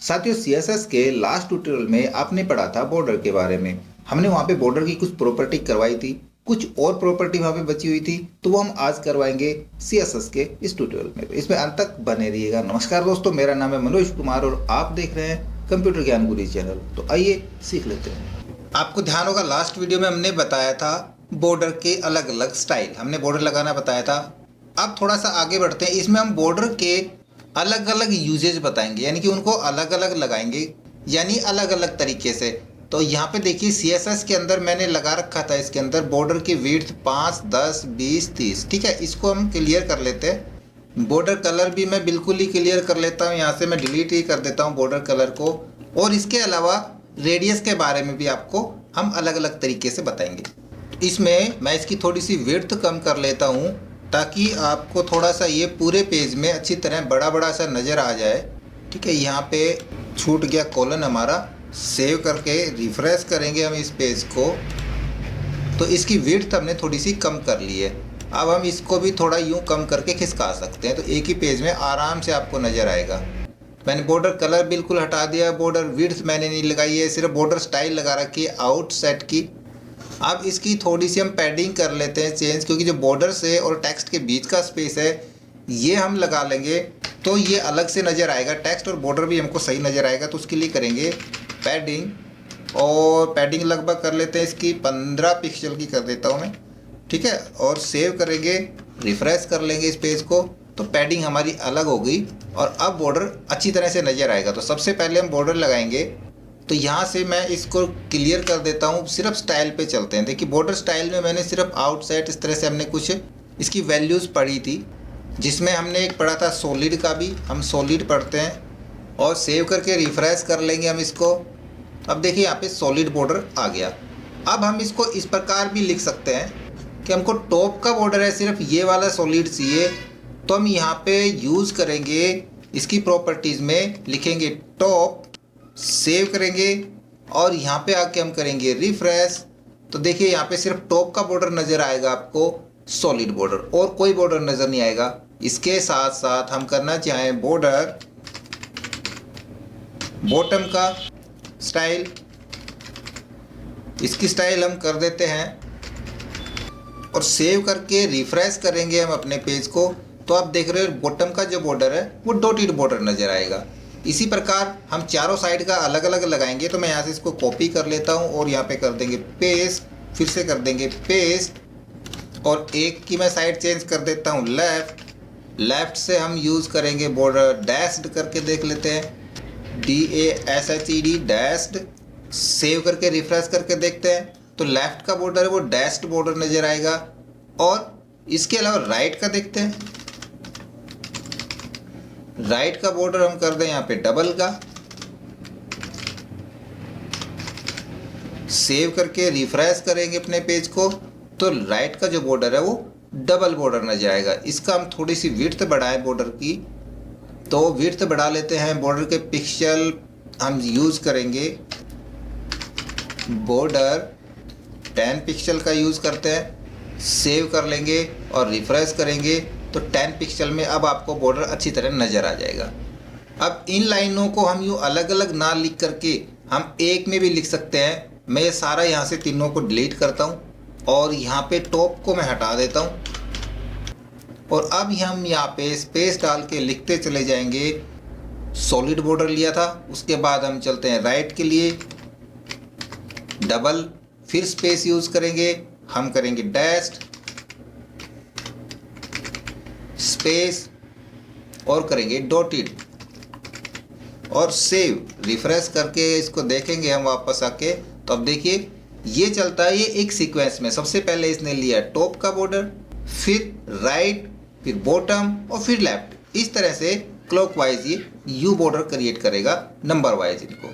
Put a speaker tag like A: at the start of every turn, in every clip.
A: साथियों, सीएसएस के last tutorial में आपने पढ़ा था बॉर्डर के बारे में। हमने वहाँ पे बॉर्डर की कुछ प्रॉपर्टी करवाई थी, कुछ और प्रॉपर्टी वहाँ पे बची हुई थी, तो वो हम आज करवाएंगे सीएसएस के इस ट्यूटोरियल में। तो इसमें अंत तक बने रहिएगा। नमस्कार दोस्तों, मेरा नाम है मनोज कुमार और आप देख रहे हैं कंप्यूटर ज्ञान गुरु चैनल। तो आइए सीख लेते हैं। आपको ध्यान होगा लास्ट वीडियो में हमने बताया था बॉर्डर के अलग अलग स्टाइल, हमने बॉर्डर लगाना बताया था। अब थोड़ा सा आगे बढ़ते हैं, इसमें हम बॉर्डर के अलग अलग यूजेज बताएंगे, यानी कि उनको अलग अलग लगाएंगे, यानी अलग अलग तरीके से। तो यहाँ पे देखिए सीएसएस के अंदर मैंने लगा रखा था, इसके अंदर बॉर्डर की विड्थ 5, 10, 20, 30। ठीक है, इसको हम क्लियर कर लेते हैं। बॉर्डर कलर भी मैं बिल्कुल ही क्लियर कर लेता हूँ, यहाँ से मैं डिलीट ही कर देता हूँ बॉर्डर कलर को। और इसके अलावा रेडियस के बारे में भी आपको हम अलग अलग तरीके से बताएंगे। इसमें मैं इसकी थोड़ी सी विड्थ कम कर लेता हूँ ताकि आपको थोड़ा सा ये पूरे पेज में अच्छी तरह बड़ा बड़ा सा नज़र आ जाए। ठीक है, यहाँ पे छूट गया कॉलन हमारा। सेव करके रिफ्रेश करेंगे हम इस पेज को, तो इसकी विड्थ हमने थोड़ी सी कम कर ली है। अब हम इसको भी थोड़ा यूँ कम करके खिसका सकते हैं, तो एक ही पेज में आराम से आपको नज़र आएगा। मैंने बॉर्डर कलर बिल्कुल हटा दिया, बॉर्डर विड्थ मैंने नहीं लगाई है, सिर्फ बॉर्डर स्टाइल लगा रखी है आउटसेट की। अब इसकी थोड़ी सी हम पैडिंग कर लेते हैं चेंज, क्योंकि जो बॉर्डर से और टेक्स्ट के बीच का स्पेस है ये हम लगा लेंगे तो ये अलग से नज़र आएगा। टेक्स्ट और बॉर्डर भी हमको सही नज़र आएगा, तो उसके लिए करेंगे पैडिंग। और पैडिंग लगभग कर लेते हैं इसकी 15 पिक्सल की कर देता हूँ मैं। ठीक है, और सेव करेंगे, रिफ्रेश कर लेंगे इस पेज को, तो पैडिंग हमारी अलग हो गई और अब बॉर्डर अच्छी तरह से नज़र आएगा। तो सबसे पहले हम बॉर्डर लगाएंगे, तो यहाँ से मैं इसको क्लियर कर देता हूँ। सिर्फ स्टाइल पे चलते हैं। देखिए बॉर्डर स्टाइल में मैंने सिर्फ आउटसाइड इस तरह से हमने कुछ इसकी वैल्यूज़ पढ़ी थी, जिसमें हमने एक पढ़ा था सॉलिड का भी, हम सॉलिड पढ़ते हैं। और सेव करके रिफ्रेश कर लेंगे हम इसको। अब देखिए यहाँ पे सॉलिड बॉर्डर आ गया। अब हम इसको इस प्रकार भी लिख सकते हैं कि हमको टॉप का बॉर्डर है सिर्फ ये वाला सॉलिड चाहिए, तो हम यहाँ पे यूज़ करेंगे इसकी प्रॉपर्टीज़ में लिखेंगे टॉप, सेव करेंगे और यहाँ पे आके हम करेंगे रिफ्रेश। तो देखिए यहाँ पे सिर्फ टॉप का बॉर्डर नज़र आएगा आपको, सॉलिड बॉर्डर, और कोई बॉर्डर नज़र नहीं आएगा। इसके साथ साथ हम करना चाहें बॉर्डर बॉटम का स्टाइल, इसकी स्टाइल हम कर देते हैं और सेव करके रिफ्रेश करेंगे हम अपने पेज को। तो आप देख रहे हो बॉटम का जो बॉर्डर है वो डॉटेड बॉर्डर नज़र आएगा। इसी प्रकार हम चारों साइड का अलग अलग लगाएंगे। तो मैं यहाँ से इसको कॉपी कर लेता हूँ और यहाँ पे कर देंगे पेस्ट, फिर से कर देंगे पेस्ट, और एक की मैं साइड चेंज कर देता हूँ लेफ़्ट से हम यूज़ करेंगे बॉर्डर डैश्ड करके देख लेते हैं, DASHED डैश्ड। सेव करके रिफ्रेश करके देखते हैं, तो लेफ़्ट का बॉर्डर है वो डैश्ड बॉर्डर नज़र आएगा। और इसके अलावा राइट का देखते हैं, राइट का बॉर्डर हम कर दें यहाँ पे डबल का। सेव करके रिफ्रेश करेंगे अपने पेज को, तो राइट का जो बॉर्डर है वो डबल बॉर्डर नजर आएगा। इसका हम थोड़ी सी विड्थ बढ़ाएं बॉर्डर की, तो विड्थ बढ़ा लेते हैं। बॉर्डर के पिक्सल हम यूज़ करेंगे, बॉर्डर 10 पिक्सल का यूज़ करते हैं। सेव कर लेंगे और रिफ्रेश करेंगे, तो 10 पिक्सल में अब आपको बॉर्डर अच्छी तरह नज़र आ जाएगा। अब इन लाइनों को हम यूँ अलग अलग ना लिख करके हम एक में भी लिख सकते हैं। मैं ये सारा यहाँ से तीनों को डिलीट करता हूँ और यहाँ पे टॉप को मैं हटा देता हूँ। और अब हम यहाँ पे स्पेस डाल के लिखते चले जाएंगे। सॉलिड बॉर्डर लिया था, उसके बाद हम चलते हैं राइट के लिए डबल, फिर स्पेस यूज़ करेंगे, हम करेंगे डैश्ड, स्पेस और करेंगे डॉटेड और सेव। रिफ्रेश करके इसको देखेंगे हम वापस आके, तो अब देखिए ये चलता है ये एक सीक्वेंस में। सबसे पहले इसने लिया टॉप का बॉर्डर, फिर राइट, फिर बॉटम और फिर लेफ्ट। इस तरह से क्लॉकवाइज ये यू बॉर्डर क्रिएट करेगा नंबर वाइज इनको।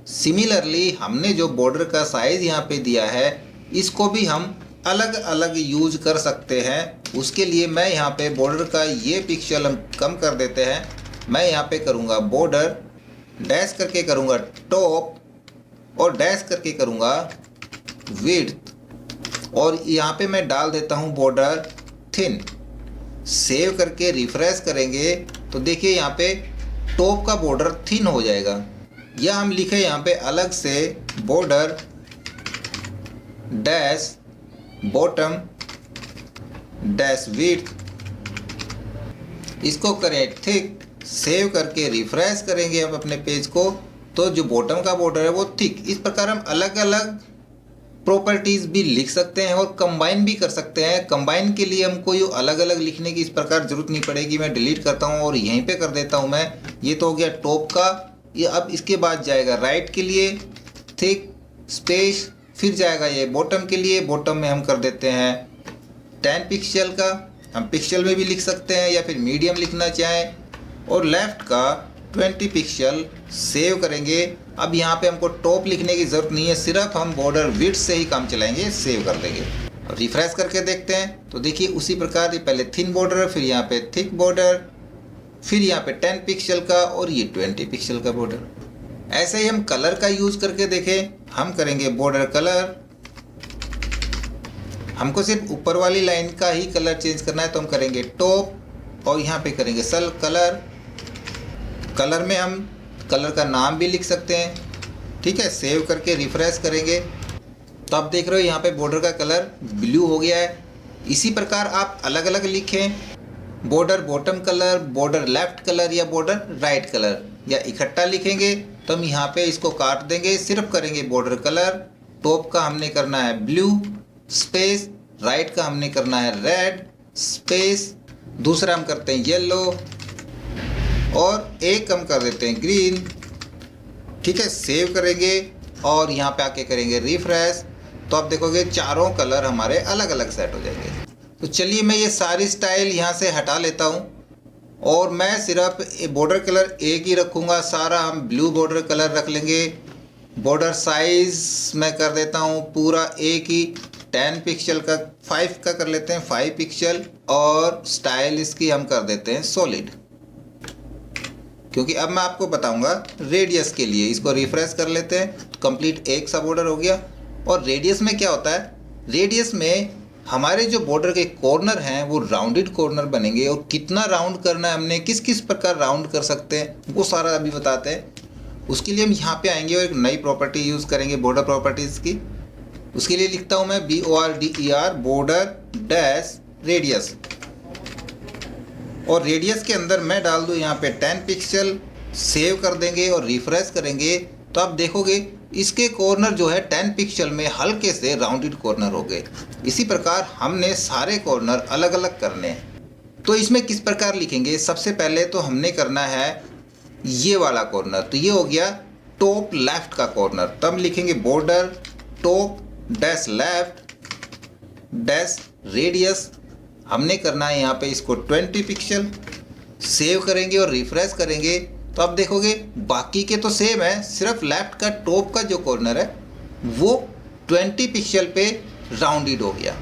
A: सिमिलरली हमने जो बॉर्डर का साइज़ यहाँ पे दिया है इसको भी हम अलग अलग यूज कर सकते हैं। उसके लिए मैं यहाँ पे बॉर्डर का ये पिक्सल हम कम कर देते हैं। मैं यहाँ पे करूँगा बॉर्डर डैश करके करूँगा टॉप और डैश करके करूँगा विड्थ, और यहाँ पे मैं डाल देता हूँ बॉर्डर थिन। सेव करके रिफ्रेश करेंगे तो देखिए यहाँ पे टॉप का बॉर्डर थिन हो जाएगा, या हम लिखे यहाँ पे अलग से border dash bottom dash width, इसको करें थिक। सेव करके रिफ्रेश करेंगे हम अपने पेज को, तो जो बॉटम का बॉर्डर है वो थिक। इस प्रकार हम अलग अलग प्रॉपर्टीज़ भी लिख सकते हैं और कंबाइन भी कर सकते हैं। कंबाइन के लिए हमको ये अलग अलग लिखने की इस प्रकार ज़रूरत नहीं पड़ेगी। मैं डिलीट करता हूँ और यहीं पे कर देता हूँ मैं। ये तो हो गया टॉप का। ये अब इसके बाद जाएगा राइट के लिए थिक स्पेस, फिर जाएगा ये बॉटम के लिए। बॉटम में हम कर देते हैं 10 पिक्सल का, हम पिक्सल में भी लिख सकते हैं या फिर मीडियम लिखना चाहें। और लेफ़्ट का 20 पिक्सल सेव करेंगे। अब यहाँ पे हमको टॉप लिखने की ज़रूरत नहीं है, सिर्फ हम बॉर्डर विड्थ से ही काम चलाएंगे, सेव कर देंगे। और रिफ्रेश करके देखते हैं तो देखिए उसी प्रकार ये पहले थिन बॉर्डर, फिर यहाँ पे थिक बॉर्डर, फिर यहाँ पे 10 पिक्सल का और ये 20 पिक्सल का बॉर्डर। ऐसे ही हम कलर का यूज़ करके देखें। हम करेंगे बॉर्डर कलर, हमको सिर्फ ऊपर वाली लाइन का ही कलर चेंज करना है, तो हम करेंगे टॉप और यहाँ पे करेंगे सल कलर। कलर में हम कलर का नाम भी लिख सकते हैं, ठीक है। सेव करके रिफ्रेश करेंगे तो आप देख रहे हो यहाँ पे बॉर्डर का कलर ब्लू हो गया है। इसी प्रकार आप अलग अलग लिखें, border bottom colour, border left colour या बॉर्डर राइट कलर, या इकट्ठा लिखेंगे तो हम यहाँ पे इसको काट देंगे। सिर्फ करेंगे बॉर्डर कलर, टॉप का हमने करना है ब्लू स्पेस, राइट का हमने करना है रेड स्पेस, दूसरा हम करते हैं येलो और एक हम कर देते हैं ग्रीन, ठीक है। सेव करेंगे और यहाँ पे आके करेंगे रिफ्रेश, तो आप देखोगे चारों कलर हमारे अलग अलग सेट हो जाएंगे। तो चलिए मैं ये सारी स्टाइल यहाँ से हटा लेता हूँ और मैं सिर्फ बॉर्डर कलर एक ही रखूँगा। सारा हम ब्लू बॉर्डर कलर रख लेंगे। बॉर्डर साइज़ मैं कर देता हूँ पूरा एक ही 10 पिक्सल का, 5 का कर लेते हैं 5 पिक्सल, और स्टाइल इसकी हम कर देते हैं सॉलिड, क्योंकि अब मैं आपको बताऊंगा रेडियस के लिए। इसको रिफ्रेश कर लेते हैं तो कंप्लीट एक सा बॉर्डर हो गया। और रेडियस में क्या होता है, रेडियस में हमारे जो बॉर्डर के कॉर्नर हैं वो राउंडेड कॉर्नर बनेंगे, और कितना राउंड करना है हमने, किस किस प्रकार राउंड कर सकते हैं वो सारा अभी बताते हैं। उसके लिए हम यहाँ पे आएंगे और एक नई प्रॉपर्टी यूज़ करेंगे बॉर्डर प्रॉपर्टीज़ की। उसके लिए लिखता हूँ मैं BORDER बॉर्डर डैश रेडियस, और रेडियस के अंदर मैं डाल दूँ यहाँ पे 10 पिक्सल। सेव कर देंगे और रिफ्रेश करेंगे तो आप देखोगे इसके कॉर्नर जो है 10 पिक्सल में हल्के से राउंडेड कॉर्नर हो गए। इसी प्रकार हमने सारे कॉर्नर अलग अलग करने हैं। तो इसमें किस प्रकार लिखेंगे, सबसे पहले तो हमने करना है ये वाला कॉर्नर, तो ये हो गया टॉप लेफ्ट का कॉर्नर। तब लिखेंगे border top dash left dash radius, हमने करना है यहाँ पे इसको 20 पिक्सल। सेव करेंगे और रिफ्रेश करेंगे तो आप देखोगे बाकी के तो सेम है, सिर्फ लेफ्ट का टॉप का जो कॉर्नर है वो 20 पिक्सल पे राउंडेड हो गया।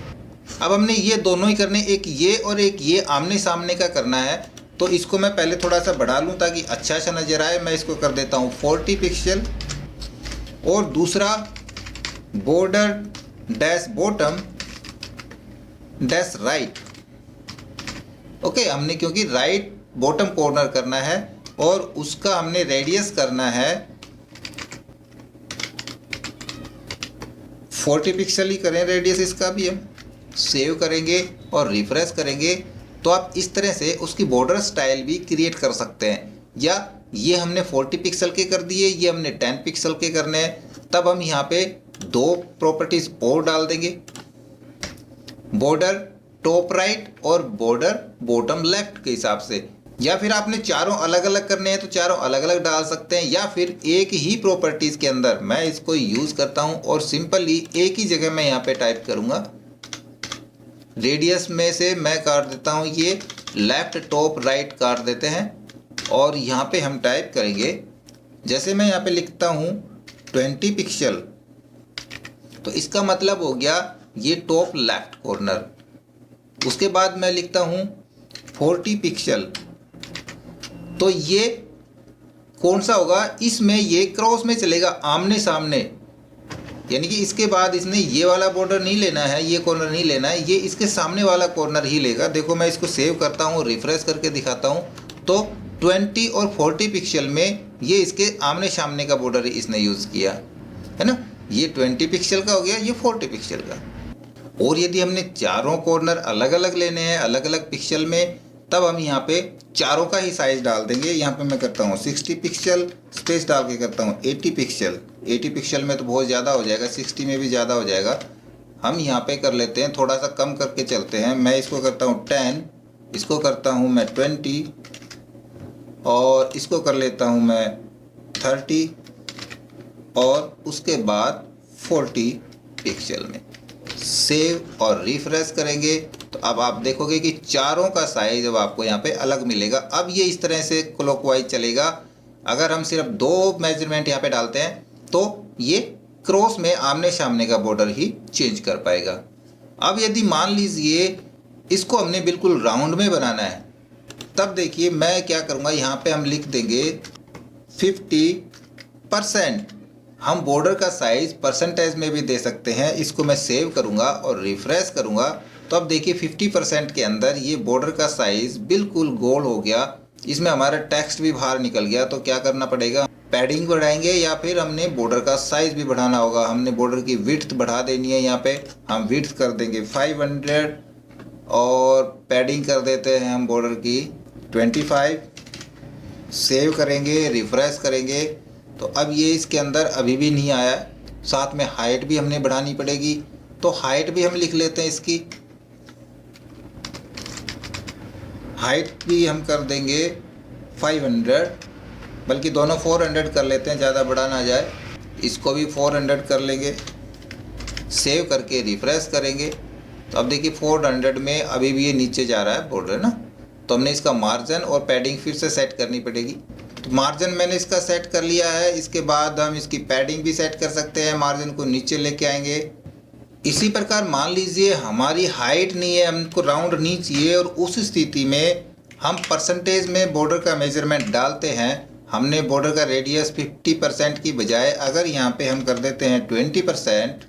A: अब हमने ये दोनों ही करने, एक ये और एक ये आमने सामने का करना है। तो इसको मैं पहले थोड़ा सा बढ़ा लूँ ताकि अच्छा सा नज़र आए। मैं इसको कर देता हूँ 40 पिक्सल। और दूसरा border dash bottom dash right, okay. हमने क्योंकि राइट बॉटम कॉर्नर करना है और उसका हमने रेडियस करना है 40 पिक्सल ही करें रेडियस इसका भी हम। सेव करेंगे और रिफ्रेश करेंगे तो आप इस तरह से उसकी बॉर्डर स्टाइल भी क्रिएट कर सकते हैं। या ये हमने 40 पिक्सल के कर दिए, ये हमने 10 पिक्सल के करने हैं। तब हम यहाँ पे दो प्रॉपर्टीज और डाल देंगे, बॉर्डर टॉप राइट और बॉर्डर बॉटम लेफ्ट के हिसाब से। या फिर आपने चारों अलग अलग करने हैं तो चारों अलग अलग डाल सकते हैं, या फिर एक ही प्रॉपर्टीज़ के अंदर मैं इसको यूज़ करता हूं और सिंपली एक ही जगह मैं यहाँ पे टाइप करूँगा। रेडियस में से मैं काट देता हूँ ये लेफ्ट टॉप राइट काट देते हैं और यहाँ पे हम टाइप करेंगे, जैसे मैं यहाँ पे लिखता हूँ 20 पिक्सल, तो इसका मतलब हो गया ये टॉप लेफ्ट कॉर्नर। उसके बाद मैं लिखता हूँ 40 पिक्सल, तो ये कौन सा होगा, इसमें ये क्रॉस में चलेगा आमने सामने, यानी कि इसके बाद इसने ये वाला बॉर्डर नहीं लेना है, ये कॉर्नर नहीं लेना है, ये इसके सामने वाला कॉर्नर ही लेगा। देखो मैं इसको सेव करता हूँ, रिफ्रेश करके दिखाता हूँ तो 20 और 40 पिक्सल में ये इसके आमने सामने का बॉर्डर इसने यूज़ किया है ना। ये 20 पिक्सल का हो गया, ये 40 पिक्सल का। और यदि हमने चारों कॉर्नर अलग अलग लेने हैं, अलग अलग पिक्सल में, तब हम यहाँ पे चारों का ही साइज डाल देंगे। यहाँ पे मैं करता हूँ 60 पिक्सल, स्पेस डाल के करता हूँ 80 पिक्सल। 80 पिक्सल में तो बहुत ज़्यादा हो जाएगा, 60 में भी ज़्यादा हो जाएगा। हम यहाँ पे कर लेते हैं, थोड़ा सा कम करके चलते हैं। मैं इसको करता हूँ 10, इसको करता हूँ मैं 20 और इसको कर लेता हूँ मैं 30 और उसके बाद 40 पिक्सल में। सेव और रिफ्रेश करेंगे तो अब आप देखोगे कि चारों का साइज अब आपको यहाँ पे अलग मिलेगा। अब ये इस तरह से क्लॉकवाइज चलेगा। अगर हम सिर्फ 2 मेजरमेंट यहाँ पे डालते हैं तो ये क्रॉस में आमने सामने का बॉर्डर ही चेंज कर पाएगा। अब यदि मान लीजिए इसको हमने बिल्कुल राउंड में बनाना है, तब देखिए मैं क्या करूँगा, यहाँ पे हम लिख देंगे 50%। हम बॉर्डर का साइज परसेंटेज में भी दे सकते हैं। इसको मैं सेव करूँगा और रिफ्रेश करूँगा तो अब देखिए 50% के अंदर ये बॉर्डर का साइज बिल्कुल गोल हो गया। इसमें हमारा टेक्स्ट भी बाहर निकल गया। तो क्या करना पड़ेगा, पैडिंग बढ़ाएंगे या फिर हमने बॉर्डर का साइज भी बढ़ाना होगा। हमने बॉर्डर की विड्थ बढ़ा देनी है। यहाँ पे हम विड्थ कर देंगे 500 और पैडिंग कर देते हैं हम बॉर्डर की 25। सेव करेंगे, रिफ्रेश करेंगे तो अब ये इसके अंदर अभी भी नहीं आया। साथ में हाइट भी हमने बढ़ानी पड़ेगी, तो हाइट भी हम लिख लेते हैं। इसकी हाइट भी हम कर देंगे 500, बल्कि दोनों 400 कर लेते हैं, ज़्यादा बड़ा ना जाए। इसको भी 400 कर लेंगे। सेव करके रिफ्रेश करेंगे तो अब देखिए 400 में अभी भी ये नीचे जा रहा है बॉर्डर ना। तो हमने इसका मार्जिन और पैडिंग फिर से सेट करनी पड़ेगी। तो मार्जिन मैंने इसका सेट कर लिया है। इसके बाद हम इसकी पैडिंग भी सेट कर सकते हैं, मार्जिन को नीचे लेके आएंगे। इसी प्रकार मान लीजिए हमारी हाइट नहीं है, हमको राउंड नहीं चाहिए, और उस स्थिति में हम परसेंटेज में बॉर्डर का मेजरमेंट डालते हैं। हमने बॉर्डर का रेडियस 50% की बजाय अगर यहाँ पे हम कर देते हैं 20%,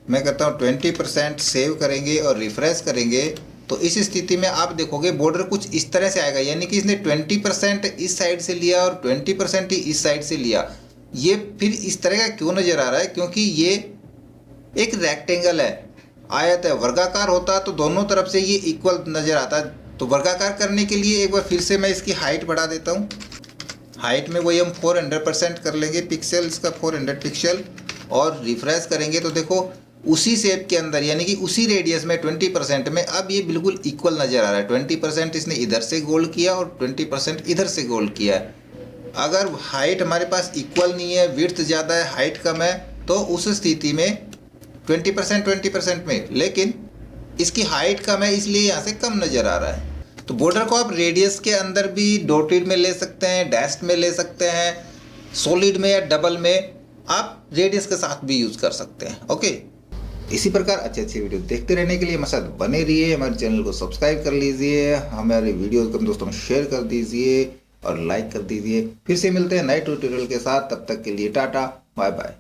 A: मैं कहता हूँ 20%, सेव करेंगे और रिफ्रेश करेंगे तो इस स्थिति में आप देखोगे बॉर्डर कुछ इस तरह से आएगा। यानी कि इसने 20% इस साइड से लिया और 20% ही इस साइड से लिया। ये फिर इस तरह का क्यों नज़र आ रहा है, क्योंकि ये एक रेक्टेंगल है, आयत है। वर्गाकार होता तो दोनों तरफ से ये इक्वल नज़र आता। तो वर्गाकार करने के लिए एक बार फिर से मैं इसकी हाइट बढ़ा देता हूँ। हाइट में वही हम 400% कर लेंगे पिक्सल, इसका 400 पिक्सल, और रिफ्रेश करेंगे तो देखो उसी शेप के अंदर यानी कि उसी रेडियस में 20% में अब ये बिल्कुल इक्वल नज़र आ रहा है। 20% इसने इधर से गोल किया और 20% इधर से गोल किया है। अगर हाइट हमारे पास इक्वल नहीं है, विड्थ ज़्यादा है, हाइट कम है, तो उस स्थिति में 20% में, लेकिन इसकी हाइट कम है इसलिए यहाँ से कम नज़र आ रहा है। तो बॉर्डर को आप रेडियस के अंदर भी डॉटेड में ले सकते हैं, डैश्ड में ले सकते हैं, सॉलिड में या डबल में आप रेडियस के साथ भी यूज़ कर सकते हैं। ओके, इसी प्रकार अच्छे अच्छे वीडियो देखते रहने के लिए हमारे साथ बने रहिए। हमारे चैनल को सब्सक्राइब कर लीजिए, हमारे वीडियो को दोस्तों में शेयर कर दीजिए और लाइक कर दीजिए। फिर से मिलते हैं नए ट्यूटोरियल के साथ, तब तक के लिए टाटा बाय बाय।